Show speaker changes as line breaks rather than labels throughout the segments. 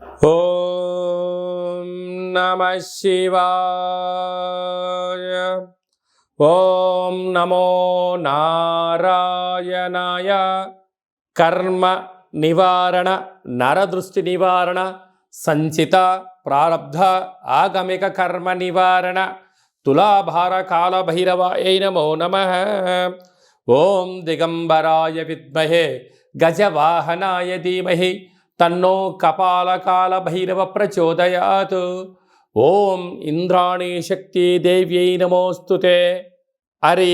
ఓం నమః శివాయ. ఓం నమో నారాయణాయ. కర్మ నివారణ, నరదృష్టి నివారణ, సంచిత ప్రారబ్ధ ఆగమిక కర్మ నివారణ, తులాభార కాల భైరవాయ నమో నమః. ఓం దిగంబరాయ విద్మహే గజవాహనాయ ధీమహి తన్నో కపాలకాల భైరవ ప్రచోదయాత్. ఓం ఇంద్రాణీ శక్తి దేవ్యై నమోస్తుతే. హరి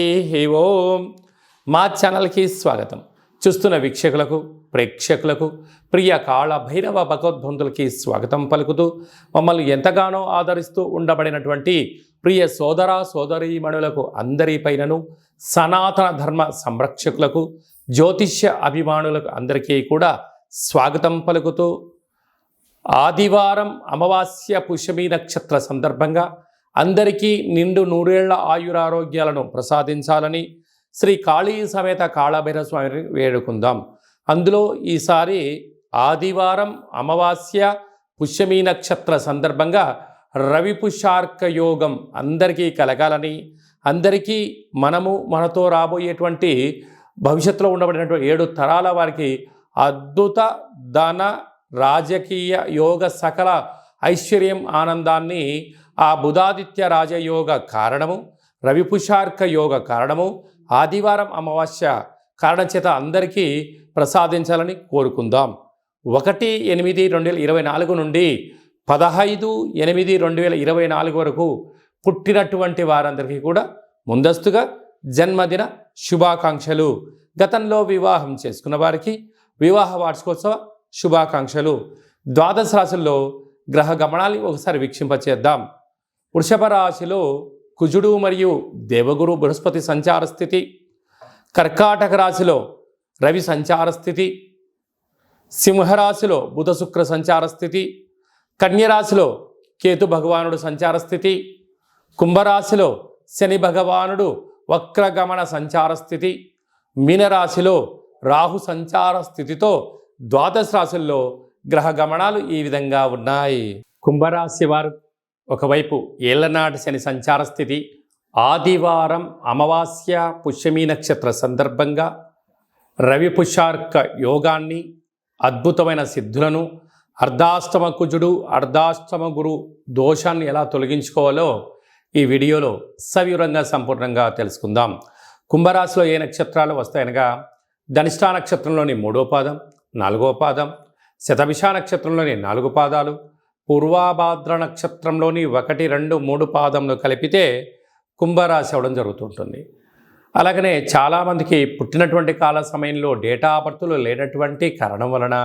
ఓం. మా ఛానల్కి స్వాగతం. చూస్తున్న వీక్షకులకు, ప్రేక్షకులకు, ప్రియ కాళ భైరవ భగవద్బంధులకి స్వాగతం పలుకుతూ, మమ్మల్ని ఎంతగానో ఆదరిస్తూ ఉండబడినటువంటి ప్రియ సోదర సోదరీమణులకు అందరిపైనను, సనాతన ధర్మ సంరక్షకులకు, జ్యోతిష్య అభిమానులకు అందరికీ కూడా స్వాగతం పలుకుతూ, ఆదివారం అమావాస్య పుష్యమి నక్షత్ర సందర్భంగా అందరికీ నిండు నూరేళ్ల ఆయురారోగ్యాలను ప్రసాదించాలని శ్రీ కాళీ సమేత కాళభైరవ స్వామిని వేడుకుందాం. అందులో ఈసారి ఆదివారం అమావాస్య పుష్యమి నక్షత్ర సందర్భంగా రవి పుష్యార్క యోగం అందరికీ కలగాలని, అందరికీ మనతో రాబోయేటువంటి భవిష్యత్తులో ఉండబడినటువంటి 7 తరాల వారికి అద్భుత ధన రాజకీయ యోగ సకల ఐశ్వర్యం ఆనందాన్ని ఆ బుధాదిత్య రాజయోగ కారణము, రవిపుషార్క యోగ కారణము, ఆదివారం అమావాస్య కారణం చేత అందరికీ ప్రసాదించాలని కోరుకుందాం. 1/8/2024 నుండి 15/8/2024 వరకు పుట్టినటువంటి వారందరికీ కూడా ముందస్తుగా జన్మదిన శుభాకాంక్షలు. గతంలో వివాహం చేసుకున్న వారికి వివాహ వార్షికోత్సవ శుభాకాంక్షలు. ద్వాదశ రాశుల్లో గ్రహ గమనాన్ని ఒకసారి వీక్షింపచేద్దాం. వృషభ రాశిలో కుజుడు మరియు దేవగురు బృహస్పతి సంచార స్థితి, కర్కాటక రాశిలో రవి సంచార స్థితి, సింహరాశిలో బుధ శుక్ర సంచార స్థితి, కన్యరాశిలో కేతు భగవానుడు సంచార స్థితి, కుంభరాశిలో శని భగవానుడు వక్రగమన సంచార స్థితి, మీనరాశిలో రాహు సంచార స్థితితో ద్వాదశ రాశుల్లో గ్రహ గమనాలు ఈ విధంగా ఉన్నాయి. కుంభరాశి వారు ఒకవైపు ఏళ్లనాటి శని సంచార స్థితి, ఆదివారం అమావాస్య పుష్యమి నక్షత్ర సందర్భంగా రవి పుష్యార్క యోగాన్ని, అద్భుతమైన సిద్ధులను, అర్ధాష్టమ కుజుడు అర్ధాష్టమ గురు దోషాన్ని ఎలా తొలగించుకోవాలో ఈ వీడియోలో సవివరంగా సంపూర్ణంగా తెలుసుకుందాం. కుంభరాశిలో ఏ నక్షత్రాలు వస్తాయనగా ధనిష్టా నక్షత్రంలోని 3వ పాదం, 4వ పాదం, శతభిష నక్షత్రంలోని 4 పాదాలు, పూర్వాభాద్ర నక్షత్రంలోని 1, 2, 3 పాదంలో కలిపితే కుంభరాశి అవ్వడం జరుగుతుంటుంది. అలాగనే చాలామందికి పుట్టినటువంటి కాల సమయంలో డేటా ఆఫ్ బర్త్లు లేనటువంటి కారణం వలన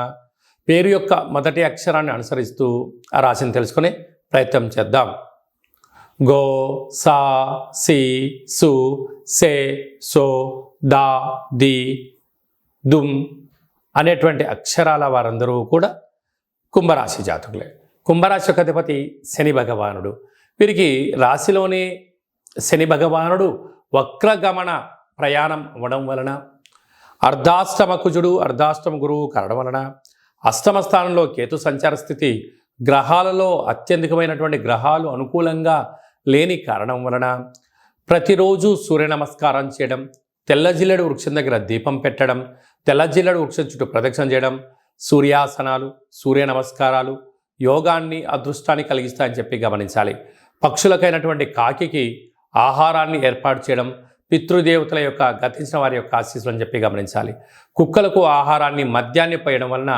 పేరు యొక్క మొదటి అక్షరాన్ని అనుసరిస్తూ ఆ రాశిని తెలుసుకునే ప్రయత్నం చేద్దాం. గో, సా, సి, సు, సే, సో, దా, ది, దుమ్ అనేటువంటి అక్షరాల వారందరూ కూడా కుంభరాశి జాతకులే. కుంభరాశి యొక్క అధిపతి శని భగవానుడు. వీరికి రాశిలోనే శని భగవానుడు వక్రగమన ప్రయాణం అవ్వడం వలన, అర్ధాష్టమ కుజుడు అర్ధాష్టమ గురువు కావడం వలన, అష్టమ స్థానంలో కేతు సంచార స్థితి, గ్రహాలలో అత్యధికమైనటువంటి గ్రహాలు అనుకూలంగా లేని కారణం వలన ప్రతిరోజు సూర్య నమస్కారం చేయడం, తెల్ల జిల్లెడు వృక్షం దగ్గర దీపం పెట్టడం, తెల్ల జిల్లెడు వృక్షం చుట్టూ ప్రదక్షిణ చేయడం, సూర్యాసనాలు, సూర్య నమస్కారాలు యోగాన్ని, అదృష్టాన్ని కలిగిస్తాయని చెప్పి గమనించాలి. పక్షులకైనటువంటి కాకికి ఆహారాన్ని ఏర్పాటు చేయడం, పితృదేవతల యొక్క గతించిన వారి యొక్క ఆశీస్సులు చెప్పి గమనించాలి. కుక్కలకు ఆహారాన్ని, మద్యాన్ని పోయడం వలన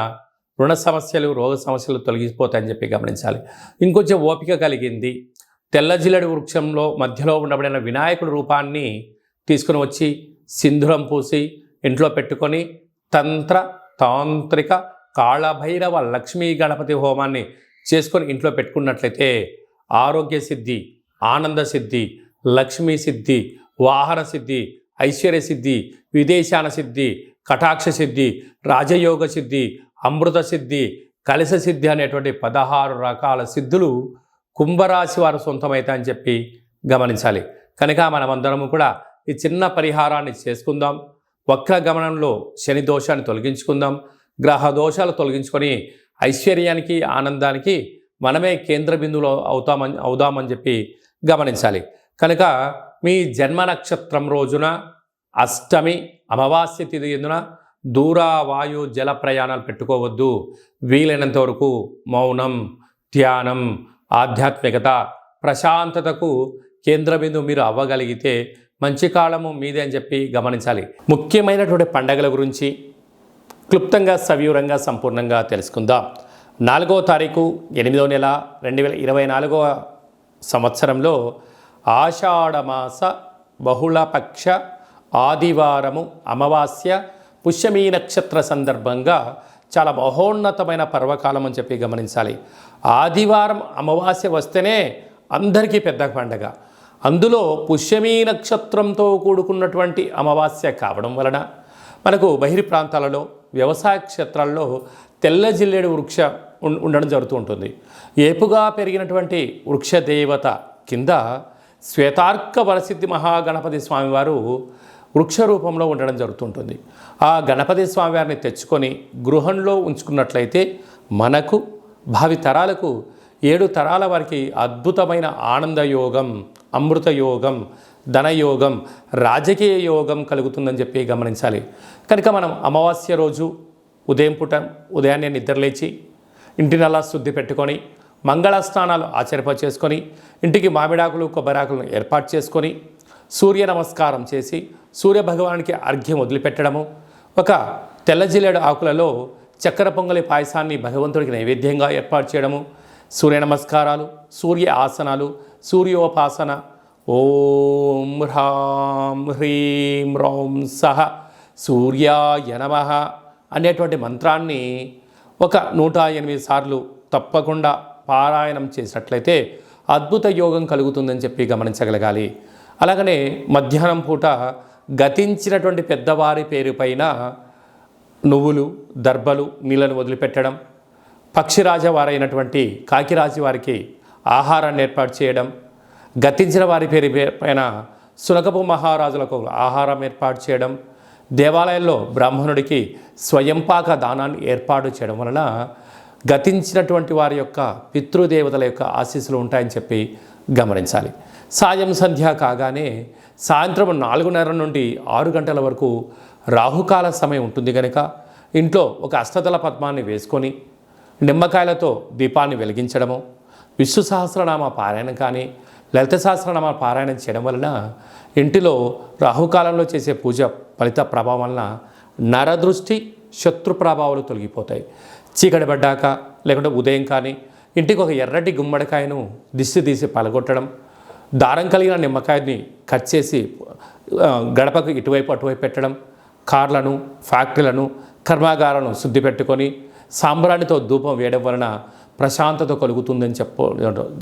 రుణ సమస్యలు, రోగ సమస్యలు తొలగిపోతాయని చెప్పి గమనించాలి. ఇంకొంచెం ఓపిక కలిగింది, తెల్ల జిల్లెడు వృక్షంలో మధ్యలో ఉండబడిన వినాయకుడి రూపాన్ని తీసుకుని వచ్చి సింధూరం పూసి ఇంట్లో పెట్టుకొని తాంత్రిక కాళభైరవ లక్ష్మీ గణపతి హోమాన్ని చేసుకొని ఇంట్లో పెట్టుకున్నట్లయితే ఆరోగ్య సిద్ధి, ఆనంద సిద్ధి, లక్ష్మీ సిద్ధి, వాహన సిద్ధి, ఐశ్వర్య సిద్ధి, విదేశాన సిద్ధి, కటాక్ష సిద్ధి, రాజయోగ సిద్ధి, అమృత సిద్ధి, కలశ సిద్ధి అనేటువంటి 16 రకాల సిద్ధులు కుంభరాశి వారు సొంతమైతే అని చెప్పి గమనించాలి. కనుక మనమందరము కూడా ఈ చిన్న పరిహారాన్ని చేసుకుందాం. వక్ర గమనంలో శని దోషాన్ని తొలగించుకుందాం. గ్రహ దోషాలు తొలగించుకొని ఐశ్వర్యానికి ఆనందానికి మనమే కేంద్ర బిందువులో అవుదామని చెప్పి గమనించాలి. కనుక మీ జన్మ నక్షత్రం రోజున అష్టమి అమావాస్య తిథి ఎందున దూర వాయు జల ప్రయాణాలు పెట్టుకోవద్దు. వీలైనంత వరకు మౌనం, ధ్యానం, ఆధ్యాత్మికత, ప్రశాంతతకు కేంద్ర బిందువు మీరు అవ్వగలిగితే మంచి కాలము మీదే అని చెప్పి గమనించాలి. ముఖ్యమైనటువంటి పండగల గురించి క్లుప్తంగా సవివరంగా సంపూర్ణంగా తెలుసుకుందాం. 4వ తారీఖు 8వ నెల 2024 సంవత్సరంలో ఆషాఢమాస బహుళపక్ష ఆదివారము అమావాస్య పుష్యమీ నక్షత్ర సందర్భంగా చాలా మహోన్నతమైన పర్వకాలం అని చెప్పి గమనించాలి. ఆదివారం అమావాస్య వస్తేనే అందరికీ పెద్ద పండగ. అందులో పుష్యమీ నక్షత్రంతో కూడుకున్నటువంటి అమావాస్య కావడం వలన మనకు బహిరి ప్రాంతాలలో వ్యవసాయ క్షేత్రాల్లో తెల్ల జిల్లేడు వృక్ష ఉండడం జరుగుతూ ఉంటుంది. ఏపుగా పెరిగినటువంటి వృక్ష దేవత కింద శ్వేతార్క వరసిద్ధి మహాగణపతి స్వామివారు వృక్ష రూపంలో ఉండడం జరుగుతుంటుంది. ఆ గణపతి స్వామివారిని తెచ్చుకొని గృహంలో ఉంచుకున్నట్లయితే మనకు భావి తరాలకు 7 తరాల వారికి అద్భుతమైన ఆనందయోగం, అమృత యోగం, ధనయోగం, రాజకీయ యోగం కలుగుతుందని చెప్పి గమనించాలి. కనుక మనం అమావాస్య రోజు ఉదయాన్నే నిద్రలేచి ఇంటినల్లా శుద్ధి పెట్టుకొని మంగళ స్నానాలు చేసుకొని ఇంటికి మామిడాకులు కొబ్బరాకులను ఏర్పాటు చేసుకొని సూర్య నమస్కారం చేసి సూర్య భగవానికి అర్ఘ్యం వదిలిపెట్టడము, ఒక తెల్ల జిల్లేడు ఆకులలో చక్కెర పొంగలి పాయసాన్ని భగవంతుడికి నైవేద్యంగా ఏర్పాటు చేయడము, సూర్య నమస్కారాలు, సూర్య ఆసనాలు, సూర్యోపాసన, ఓం హ్రాం హ్రీం రౌం సహ సూర్యాయ నమః అనేటువంటి మంత్రాన్ని ఒక 108 సార్లు తప్పకుండా పారాయణం చేసినట్లయితే అద్భుత యోగం కలుగుతుందని చెప్పి గమనించగలగాలి. అలాగనే మధ్యాహ్నం పూట గతించినటువంటి పెద్దవారి పేరు పైన నువ్వులు, దర్భలు, నీళ్ళను వదిలిపెట్టడం, పక్షిరాజ వారైనటువంటి కాకిరాజు వారికి ఆహారాన్ని ఏర్పాటు చేయడం, గతించిన వారి పేరు పైన సునకపు మహారాజులకు ఆహారం ఏర్పాటు చేయడం, దేవాలయంలో బ్రాహ్మణుడికి స్వయంపాక దానాన్ని ఏర్పాటు చేయడం వలన గతించినటువంటి వారి యొక్క పితృదేవతల యొక్క ఆశీస్సులు ఉంటాయని చెప్పి గమనించాలి. సాయం సంధ్య కాగానే సాయంత్రం 4:30 నుండి 6 గంటల వరకు రాహుకాల సమయం ఉంటుంది కనుక ఇంట్లో ఒక అష్టదళ పద్మాన్ని వేసుకొని నిమ్మకాయలతో దీపాన్ని వెలిగించడము, విష్ణు సహస్రనామ పారాయణం కానీ లలిత సహస్రనామ పారాయణం చేయడం వలన ఇంటిలో రాహుకాలంలో చేసే పూజ ఫలిత ప్రభావం వలన నరదృష్టి, శత్రు ప్రభావాలు తొలగిపోతాయి. చీకటి పడ్డాక లేకుంటే ఉదయం కానీ ఇంటికి ఒక ఎర్రటి గుమ్మడికాయను దిష్టి తీసి పలగొట్టడం, దారం కలిగిన నిమ్మకాయని కట్ చేసి గడపకు ఇటువైపు అటువైపు పెట్టడం, కార్లను, ఫ్యాక్టరీలను, కర్మాగారాలను శుద్ధి పెట్టుకొని సాంబ్రాణితో ధూపం వేయడం వలన ప్రశాంతత కలుగుతుందని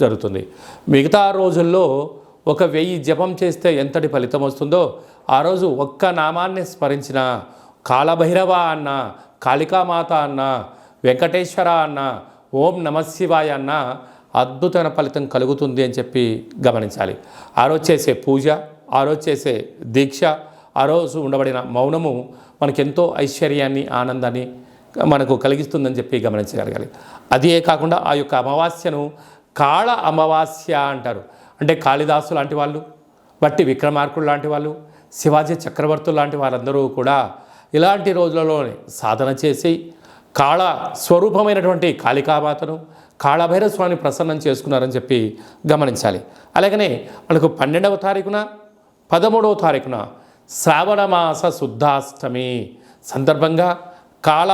జరుగుతుంది. మిగతా రోజుల్లో 1000 జపం చేస్తే ఎంతటి ఫలితం వస్తుందో ఆ రోజు ఒక్క నామాన్ని స్మరించిన కాలభైరవ అన్న, కాళికామాత అన్న, వెంకటేశ్వర అన్న, ఓం నమశివాయ అన్న అద్భుతమైన ఫలితం కలుగుతుంది అని చెప్పి గమనించాలి. ఆ రోజు చేసే పూజ, ఆ రోజు చేసే దీక్ష, ఆ రోజు ఉండబడిన మౌనము మనకెంతో ఐశ్వర్యాన్ని, ఆనందాన్ని మనకు కలిగిస్తుందని చెప్పి గమనించగలగాలి. అదే కాకుండా ఆ యొక్క అమావాస్యను కాళ అమావాస్య అంటారు. అంటే కాళిదాసు లాంటి వాళ్ళు, బట్టి విక్రమార్కుడు లాంటి వాళ్ళు, శివాజీ చక్రవర్తులు లాంటి వారందరూ కూడా ఇలాంటి రోజులలోనే సాధన చేసి కాళ స్వరూపమైనటువంటి కాళికామాతను, కాళభైరవ స్వామిని ప్రసన్నం చేసుకున్నారని చెప్పి గమనించాలి. అలాగనే మనకు 12వ తారీఖున 13వ తారీఖున శ్రావణమాస శుద్ధాష్టమి సందర్భంగా, కాళ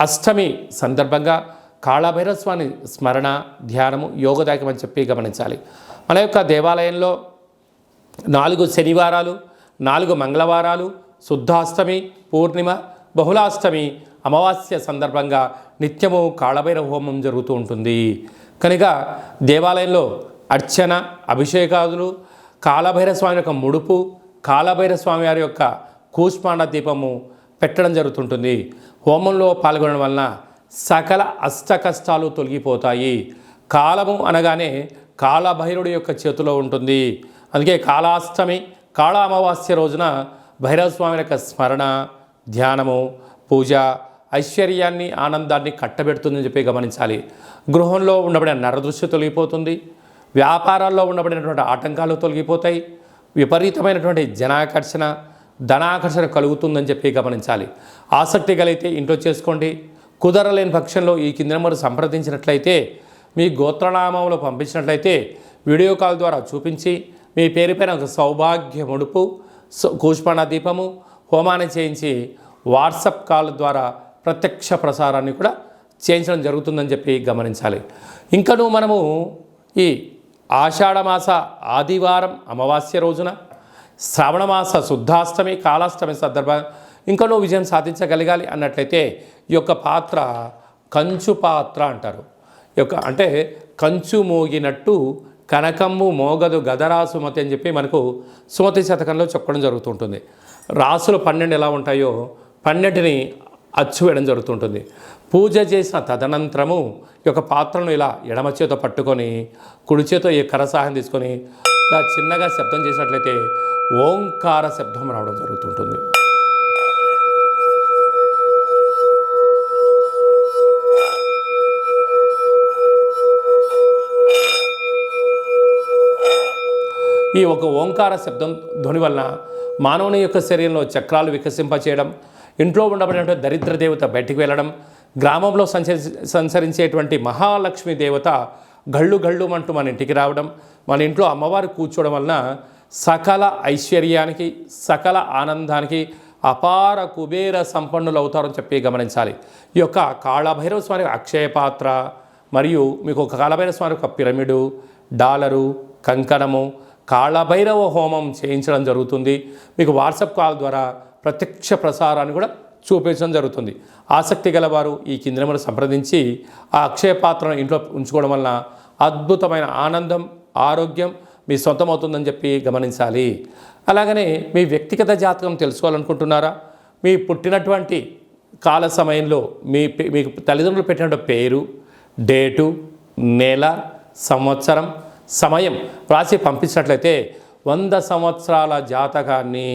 అష్టమి సందర్భంగా కాళభైరవ స్వామి స్మరణ, ధ్యానము యోగదాయకం అని చెప్పి గమనించాలి. మన యొక్క దేవాలయంలో 4 శనివారాలు, 4 మంగళవారాలు, శుద్ధాష్టమి, పూర్ణిమ, బహుళాష్టమి, అమావాస్య సందర్భంగా నిత్యము కాళభైరవ హోమం జరుగుతూ ఉంటుంది. కనుక దేవాలయంలో అర్చన, అభిషేకాదులు, కాళభైరవ స్వామి యొక్క ముడుపు, కాళభైరవ స్వామి వారి యొక్క కూష్మాండ దీపము పెట్టడం జరుగుతుంటుంది. హోమంలో పాల్గొనడం వలన సకల అష్ట కష్టాలు తొలగిపోతాయి. కాలము అనగానే కాళభైరుడి యొక్క చేతిలో ఉంటుంది. అందుకే కాళాష్టమి, కాళ అమావాస్య రోజున భైరవ స్వామి యొక్క స్మరణ, ధ్యానము, పూజ, ఐశ్వర్యాన్ని ఆనందాన్ని కట్టబెడుతుందని చెప్పి గమనించాలి. గృహంలో ఉండబడిన నరదృష్టి తొలగిపోతుంది. వ్యాపారాల్లో ఉండబడినటువంటి ఆటంకాలు తొలగిపోతాయి. విపరీతమైనటువంటి జనాకర్షణ ధనాకర్షణ కలుగుతుందని చెప్పి గమనించాలి. ఆసక్తి కలిగితే ఇంట్లో చేసుకోండి. కుదరలేని పక్షంలో ఈ కింద నెంబర్ సంప్రదించినట్లయితే, మీ గోత్రనామంలో పంపించినట్లయితే వీడియో కాల్ ద్వారా చూపించి మీ పేరుపైన ఒక సౌభాగ్య ముడుపు, కూష్మాణ దీపము, హోమాన్ని చేయించి వాట్సాప్ కాల్ ద్వారా ప్రత్యక్ష ప్రసారాన్ని కూడా చేయించడం జరుగుతుందని చెప్పి గమనించాలి. ఇంకనూ మనము ఈ ఆషాఢమాస ఆదివారం అమావాస్య రోజున, శ్రావణమాస శుద్ధాష్టమి కాలాష్టమి సందర్భంగా ఇంకనూ విజయం సాధించగలగాలి అన్నట్లయితే ఈ యొక్క పాత్ర కంచు పాత్ర అంటారు. ఈ యొక్క అంటే కంచు మోగినట్టు కనకమ్ము మోగదు గదరాసుమతి అని చెప్పి మనకు సుమతి శతకంలో చెప్పడం జరుగుతుంటుంది. రాసులు 12 ఎలా ఉంటాయో 12ని అచ్చు వేయడం జరుగుతుంటుంది. పూజ చేసిన తదనంతరము ఈ యొక్క పాత్రను ఇలా ఎడమ చేతో పట్టుకొని కుడి చేతో ఈ కరసాహం తీసుకొని ఇలా చిన్నగా శబ్దం చేసినట్లయితే ఓంకార శబ్దం రావడం జరుగుతుంటుంది. ఈ ఒక ఓంకార శబ్దం ధ్వని వలన మానవుని యొక్క శరీరంలో చక్రాలు వికసింపచేయడం, ఇంట్లో ఉండబడినటువంటి దరిద్ర దేవత బయటికి వెళ్ళడం, గ్రామంలో సంచరించేటువంటి మహాలక్ష్మి దేవత గళ్ళు గళ్ళు అంటూ మన ఇంటికి రావడం, మన ఇంట్లో అమ్మవారు కూర్చోవడం వలన సకల ఐశ్వర్యానికి సకల ఆనందానికి అపార కుబేర సంపన్నులు అవుతారని చెప్పి గమనించాలి. ఈ యొక్క కాళభైరవ స్వామి అక్షయ పాత్ర మరియు మీకు ఒక కాళభైరవ స్వామి ఒక పిరమిడు, డాలరు, కంకణము, కాళభైరవ హోమం చేయించడం జరుగుతుంది. మీకు వాట్సాప్ కాల్ ద్వారా ప్రత్యక్ష ప్రసారాన్ని కూడా చూపించడం జరుగుతుంది. ఆసక్తి గలవారు ఈ కింది నెంబర్ను సంప్రదించి ఆ అక్షయ పాత్రను ఇంట్లో ఉంచుకోవడం వలన అద్భుతమైన ఆనందం ఆరోగ్యం మీ సొంతమవుతుందని చెప్పి గమనించాలి. అలాగనే మీ వ్యక్తిగత జాతకం తెలుసుకోవాలనుకుంటున్నారా? మీ పుట్టినటువంటి కాల సమయంలో మీకు తల్లిదండ్రులు పెట్టినటువంటి పేరు, డేటు, నెల, సంవత్సరం, సమయం రాసి పంపించినట్లయితే 100 సంవత్సరాల జాతకాన్ని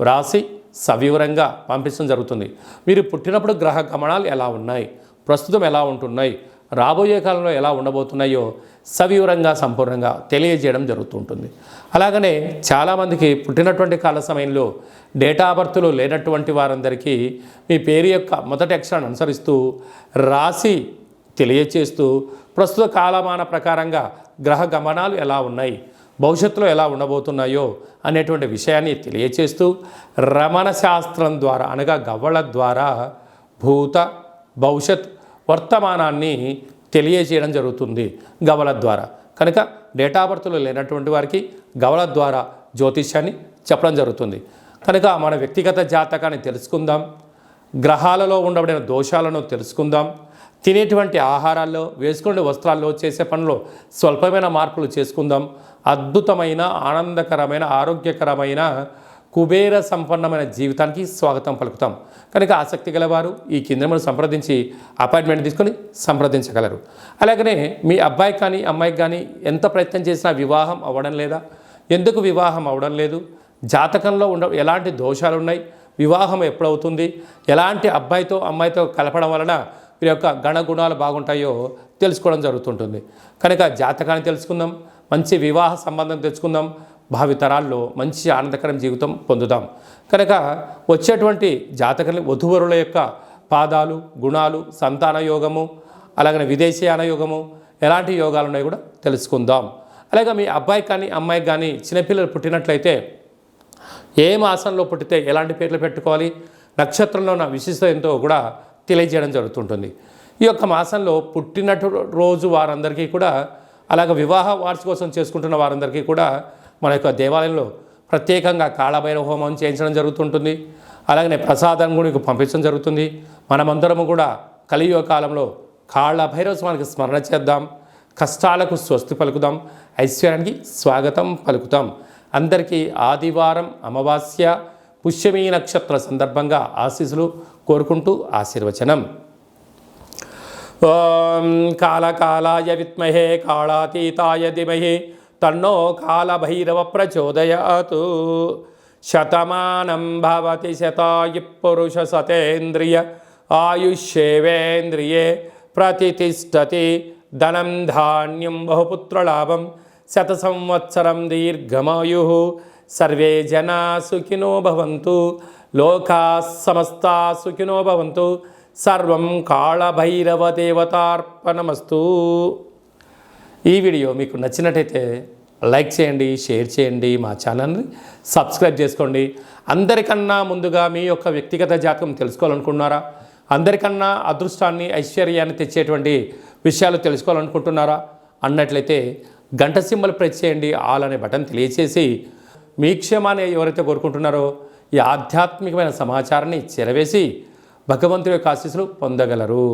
రాసి సవివరంగా పంపించడం జరుగుతుంది. మీరు పుట్టినప్పుడు గ్రహ గమనాలు ఎలా ఉన్నాయి, ప్రస్తుతం ఎలా ఉంటున్నాయి, రాబోయే కాలంలో ఎలా ఉండబోతున్నాయో సవివరంగా సంపూర్ణంగా తెలియజేయడం జరుగుతుంటుంది. అలాగనే చాలామందికి పుట్టినటువంటి కాల సమయంలో డేటా బర్త్లు లేనటువంటి వారందరికీ మీ పేరు యొక్క మొదటి అక్షరాన్ని అనుసరిస్తూ రాసి తెలియచేస్తూ ప్రస్తుత కాలమాన ప్రకారంగా గ్రహ గమనాలు ఎలా ఉన్నాయి, భవిష్యత్తులో ఎలా ఉండబోతున్నాయో అనేటువంటి విషయాన్ని తెలియచేస్తూ రమణ శాస్త్రం ద్వారా అనగా గవ్వల ద్వారా భూత భవిష్యత్ వర్తమానాన్ని తెలియజేయడం జరుగుతుంది గవ్వల ద్వారా. కనుక డేటా బర్త్లు లేనటువంటి వారికి గవ్వల ద్వారా జ్యోతిష్యాన్ని చెప్పడం జరుగుతుంది. కనుక మన వ్యక్తిగత జాతకాన్ని తెలుసుకుందాం, గ్రహాలలో ఉండబడిన దోషాలను తెలుసుకుందాం, తినేటువంటి ఆహారాల్లో వేసుకునే వస్త్రాల్లో చేసే పనుల్లో స్వల్పమైన మార్పులు చేసుకుందాం. అద్భుతమైన ఆనందకరమైన ఆరోగ్యకరమైన కుబేర సంపన్నమైన జీవితానికి స్వాగతం పలుకుతాం. కనుక ఆసక్తి గలవారు ఈ కింద సంప్రదించి అపాయింట్మెంట్ తీసుకొని సంప్రదించగలరు. అలాగనే మీ అబ్బాయి కానీ అమ్మాయికి కానీ ఎంత ప్రయత్నం చేసినా వివాహం అవ్వడం లేదా? ఎందుకు వివాహం అవ్వడం లేదు? జాతకంలో ఎలాంటి దోషాలు ఉన్నాయి, వివాహం ఎప్పుడవుతుంది, ఎలాంటి అబ్బాయితో అమ్మాయితో కలపడం వలన వీరి యొక్క గణగుణాలు బాగుంటాయో తెలుసుకోవడం జరుగుతుంటుంది. కనుక జాతకాన్ని తెలుసుకుందాం, మంచి వివాహ సంబంధం తెచ్చుకుందాం, భావితరాల్లో మంచి ఆనందకరం జీవితం పొందుదాం. కనుక వచ్చేటువంటి జాతకాన్ని వధువరుల యొక్క పాదాలు, గుణాలు, సంతాన యోగము, అలాగనే విదేశీయాన యోగము, ఎలాంటి యోగాలు ఉన్నాయో కూడా తెలుసుకుందాం. అలాగే మీ అబ్బాయి కానీ అమ్మాయికి కానీ చిన్నపిల్లలు పుట్టినట్లయితే ఏ మాసంలో పుట్టితే ఎలాంటి పేర్లు పెట్టుకోవాలి, నక్షత్రంలో ఉన్న విశిష్టత ఎంతో కూడా తెలియజేయడం జరుగుతుంటుంది. ఈ యొక్క మాసంలో పుట్టినట్టు రోజు వారందరికీ కూడా అలాగే వివాహ వార్షికోత్సవం చేసుకుంటున్న వారందరికీ కూడా మన యొక్క దేవాలయంలో ప్రత్యేకంగా కాళభైరవ హోమం చేయించడం జరుగుతుంటుంది. అలాగనే ప్రసాదం కూడా పంపించడం జరుగుతుంది. మనమందరము కూడా కలియుగ కాలంలో కాళభైరవ స్వామికి స్మరణ చేద్దాం, కష్టాలకు స్వస్తి పలుకుదాం, ఐశ్వర్యానికి స్వాగతం పలుకుతాం. అందరికీ ఆదివారం అమావాస్య పుష్యమీ నక్షత్ర సందర్భంగా ఆశీస్సులు కోరుకుంటూ ఆశీర్వచనం. ఓం కాళకాలాయ విద్మహే కాళాతీతాయ ధీమహి తన్నో కాళభైరవ ప్రచోదయాతు. శతమానం భవతి శతాయు పురుష సతేంద్రియ ఆయుష్యేవేంద్రియే ప్రతిష్టతి ధనం ధాన్యం బహుపుత్రలాభం శత సంవత్సరం దీర్ఘమాయు సర్వే జనా సుఖినో భవంతు లోకా సమస్తా సుఖినో భవంతు సర్వం కాళభైరవ దేవతార్పణమస్తు. ఈ వీడియో మీకు నచ్చినట్టయితే లైక్ చేయండి, షేర్ చేయండి, మా ఛానల్ని సబ్స్క్రైబ్ చేసుకోండి. అందరికన్నా ముందుగా మీ యొక్క వ్యక్తిగత జాతకం తెలుసుకోవాలనుకుంటున్నారా? అందరికన్నా అదృష్టాన్ని ఐశ్వర్యాన్ని తెచ్చేటువంటి విషయాలు తెలుసుకోవాలనుకుంటున్నారా అన్నట్లయితే గంట సింబల్ ప్రెస్ చేయండి, ఆల్ అనే బటన్ తెలియచేసి మీ క్షేమాన్ని ఎవరైతే కోరుకుంటున్నారో ఈ ఆధ్యాత్మికమైన సమాచారాన్ని చేరవేసి భగవంతుడి యొక్క ఆశీస్సులు పొందగలరు.